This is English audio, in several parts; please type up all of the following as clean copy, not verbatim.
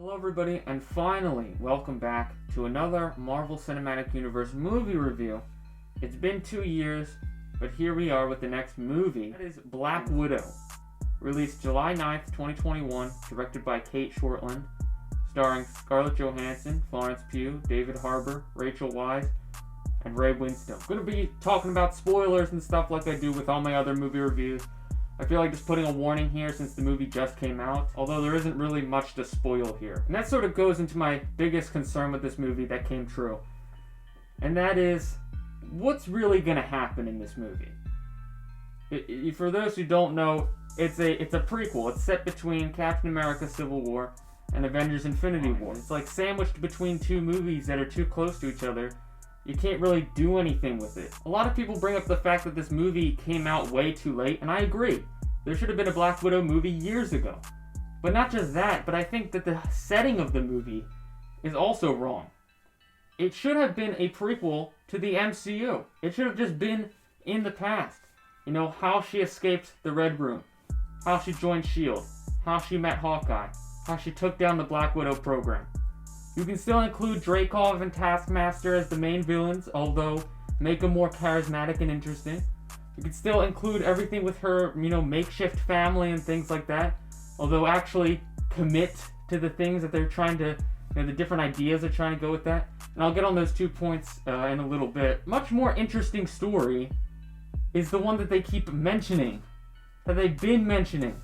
Hello everybody, and finally, welcome back to another Marvel Cinematic Universe movie review. It's been 2 years, but here we are with the next movie. That is Black Widow, released July 9th, 2021, directed by Cate Shortland, starring Scarlett Johansson, Florence, Pugh, David Harbour, Rachel Weisz, and Winstone. I'm going to be talking about spoilers and stuff like I do with all my other movie reviews. I feel like just putting a warning here since the movie just came out, although there isn't really much to spoil here. And that sort of goes into my biggest concern with this movie that came true. And that is, what's really going to happen in this movie? For those who don't know, it's a prequel. It's set between Captain America Civil War and Avengers Infinity War. It's like sandwiched between two movies that are too close to each other. You can't really do anything with it. A lot of people bring up the fact that this movie came out way too late, and I agree. There should have been a Black Widow movie years ago. But not just that, but I think that the setting of the movie is also wrong. It should have been a prequel to the MCU. It should have just been in the past. You know, how she escaped the Red Room, how she joined S.H.I.E.L.D., how she met Hawkeye, how she took down the Black Widow program. You can still include Dreykov and Taskmaster as the main villains, although make them more charismatic and interesting. You can still include everything with her, makeshift family and things like that, although actually commit to the things that they're trying to, the different ideas they're trying to go with that. And I'll get on those 2 points in a little bit. Much more interesting story is the one that they keep mentioning, that they've been mentioning.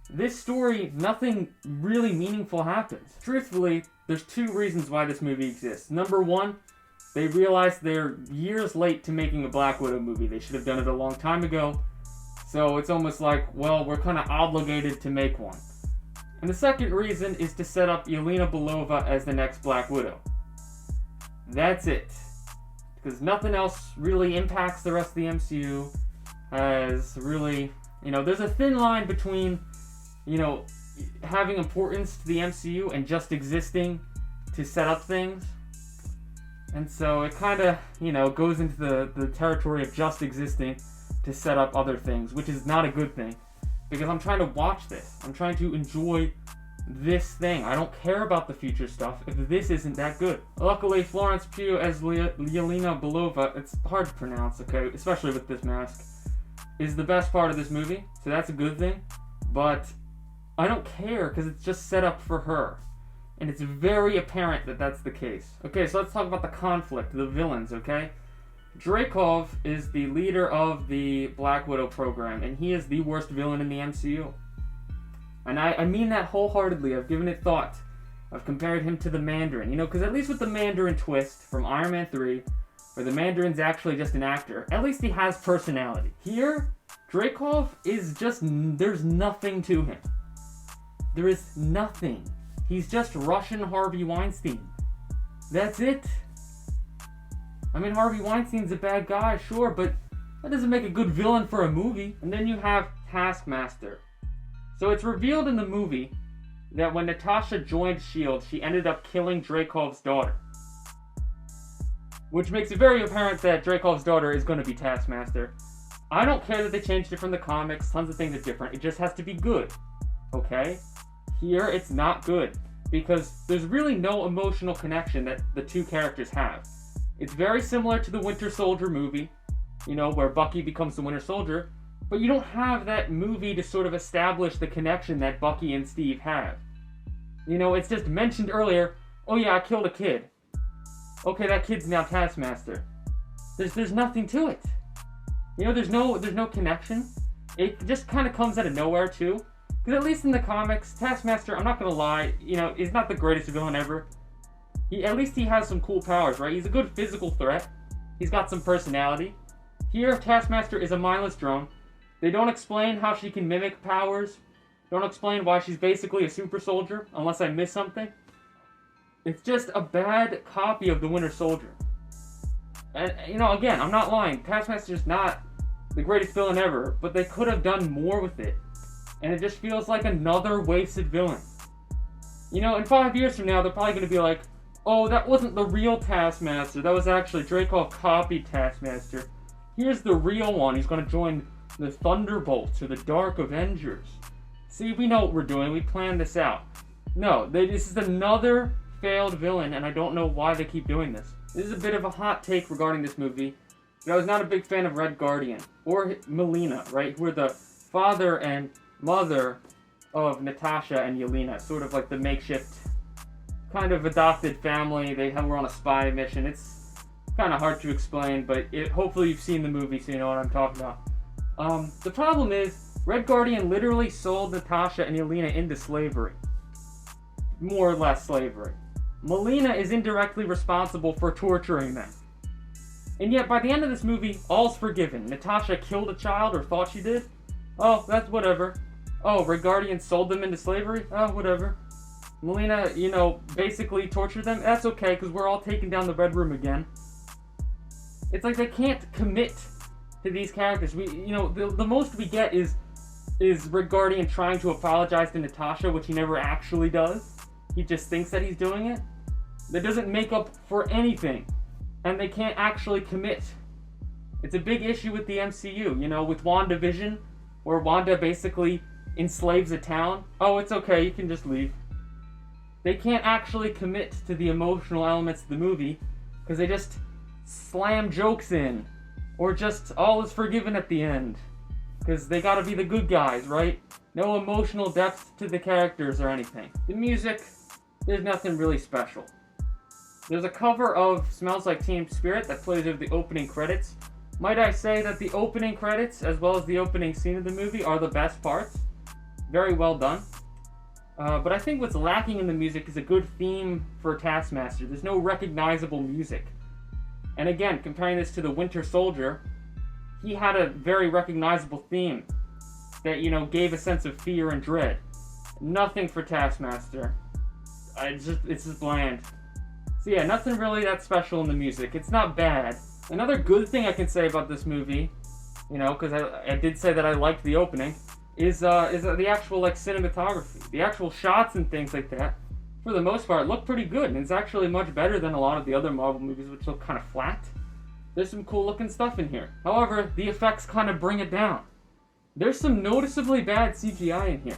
This story, nothing really meaningful happens. Truthfully, there's 2 reasons why this movie exists. Number 1, they realized they're years late to making a Black Widow movie. They should have done it a long time ago. So it's almost like, well, we're kind of obligated to make one. And the second reason is to set up Yelena Belova as the next Black Widow. That's it. Because nothing else really impacts the rest of the MCU. Has really, there's a thin line between having importance to the MCU and just existing to set up things. And so it kind of, goes into the territory of just existing to set up other things, which is not a good thing. Because I'm trying to watch this. I'm trying to enjoy this thing. I don't care about the future stuff if this isn't that good. Luckily, Florence Pugh as Yelena Belova, it's hard to pronounce, okay, especially with this mask, is the best part of this movie. So that's a good thing. But I don't care because it's just set up for her. And it's very apparent that that's the case. Okay, so let's talk about the conflict, the villains, okay? Dreykov is the leader of the Black Widow program, and he is the worst villain in the MCU. And I mean that wholeheartedly. I've given it thought. I've compared him to the Mandarin, because at least with the Mandarin twist from Iron Man 3, where the Mandarin's actually just an actor, at least he has personality. Here, Dreykov is just, there's nothing to him. There is nothing. He's just Russian Harvey Weinstein. That's it. I mean, Harvey Weinstein's a bad guy, sure, but that doesn't make a good villain for a movie. And then you have Taskmaster. So it's revealed in the movie that when Natasha joined S.H.I.E.L.D., she ended up killing Dreykov's daughter. Which makes it very apparent that Dreykov's daughter is going to be Taskmaster. I don't care that they changed it from the comics. Tons of things are different. It just has to be good. Okay? Here, it's not good, because there's really no emotional connection that the two characters have. It's very similar to the Winter Soldier movie, where Bucky becomes the Winter Soldier, but you don't have that movie to sort of establish the connection that Bucky and Steve have. It's just mentioned earlier, oh yeah, I killed a kid. Okay, that kid's now Taskmaster. There's nothing to it. There's no connection. It just kind of comes out of nowhere, too. Because at least in the comics, Taskmaster, I'm not going to lie, is not the greatest villain ever. At least he has some cool powers, right? He's a good physical threat. He's got some personality. Here, Taskmaster is a mindless drone. They don't explain how she can mimic powers. Don't explain why she's basically a super soldier, unless I miss something. It's just a bad copy of the Winter Soldier. And, again, I'm not lying. Taskmaster's not the greatest villain ever, but they could have done more with it. And it just feels like another wasted villain. In 5 years from now, they're probably going to be like, oh, that wasn't the real Taskmaster. That was actually Dreykov copied Taskmaster. Here's the real one. He's going to join the Thunderbolts or the Dark Avengers. See, we know what we're doing. We planned this out. No, this is another failed villain, and I don't know why they keep doing this. This is a bit of a hot take regarding this movie, but I was not a big fan of Red Guardian, or Melina, right, who are the father and mother of Natasha and Yelena, sort of like the makeshift kind of adopted family. They were on a spy mission. It's kind of hard to explain, but hopefully you've seen the movie so you know what I'm talking about. The problem is, Red Guardian literally sold Natasha and Yelena into slavery. More or less slavery. Melina is indirectly responsible for torturing them. And yet, by the end of this movie, all's forgiven. Natasha killed a child, or thought she did. Oh, that's whatever. Oh, Red Guardian sold them into slavery? Oh, whatever. Melina, basically tortured them? That's okay, because we're all taking down the Red Room again. It's like they can't commit to these characters. The most we get is Red Guardian trying to apologize to Natasha, which he never actually does. He just thinks that he's doing it. That doesn't make up for anything. And they can't actually commit. It's a big issue with the MCU, with WandaVision, where Wanda basically enslaves a town. Oh, it's okay, you can just leave. They can't actually commit to the emotional elements of the movie, because they just slam jokes in. Or just all is forgiven at the end. Because they gotta be the good guys, right? No emotional depth to the characters or anything. The music, there's nothing really special. There's a cover of Smells Like Teen Spirit that plays over the opening credits. Might I say that the opening credits, as well as the opening scene of the movie, are the best parts. Very well done. But I think what's lacking in the music is a good theme for Taskmaster. There's no recognizable music. And again, comparing this to the Winter Soldier, he had a very recognizable theme that, gave a sense of fear and dread. Nothing for Taskmaster. It's just bland. So yeah, nothing really that special in the music. It's not bad. Another good thing I can say about this movie, because I did say that I liked the opening, is the actual cinematography. The actual shots and things like that, for the most part, look pretty good, and it's actually much better than a lot of the other Marvel movies, which look kind of flat. There's some cool looking stuff in here. However, the effects kind of bring it down. There's some noticeably bad CGI in here.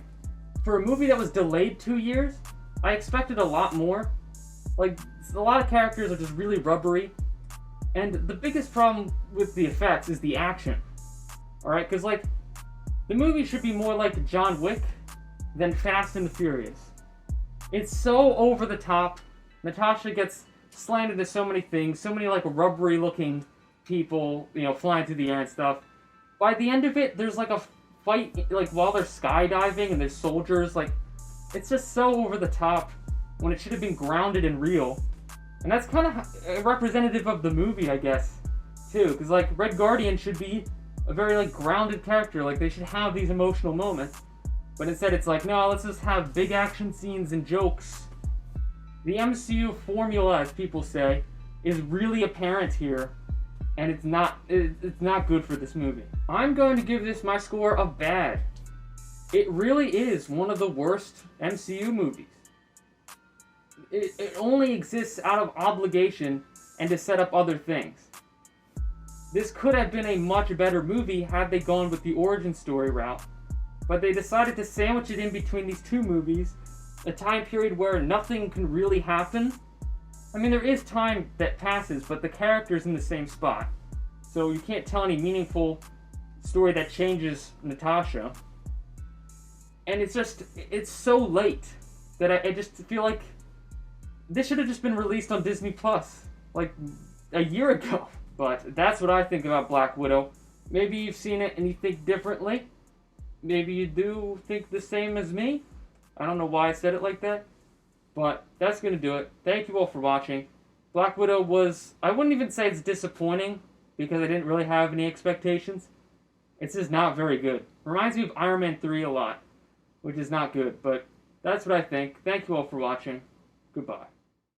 For a movie that was delayed 2 years, I expected a lot more. A lot of characters are just really rubbery. And the biggest problem with the effects is the action. Alright, because the movie should be more like John Wick than Fast and the Furious. It's so over the top. Natasha gets slammed into so many things, so many rubbery looking people, flying through the air and stuff. By the end of it, there's a fight, while they're skydiving and there's soldiers, it's just so over the top when it should have been grounded and real. And that's kind of representative of the movie, I guess, too, because Red Guardian should be a very grounded character. They should have these emotional moments, but instead it's no, let's just have big action scenes and jokes. The MCU formula, as people say, is really apparent here, and it's not good for this movie. I'm going to give this my score of bad. It really is one of the worst MCU movies. It only exists out of obligation and to set up other things. This could have been a much better movie had they gone with the origin story route, but they decided to sandwich it in between these two movies, a time period where nothing can really happen. I mean, there is time that passes, but the character's in the same spot, so you can't tell any meaningful story that changes Natasha. And it's so late that I just feel like this should have just been released on Disney Plus, a year ago. But that's what I think about Black Widow. Maybe you've seen it and you think differently. Maybe you do think the same as me. I don't know why I said it like that. But that's going to do it. Thank you all for watching. Black Widow I wouldn't even say it's disappointing, because I didn't really have any expectations. It's just not very good. Reminds me of Iron Man 3 a lot, which is not good. But that's what I think. Thank you all for watching. Goodbye.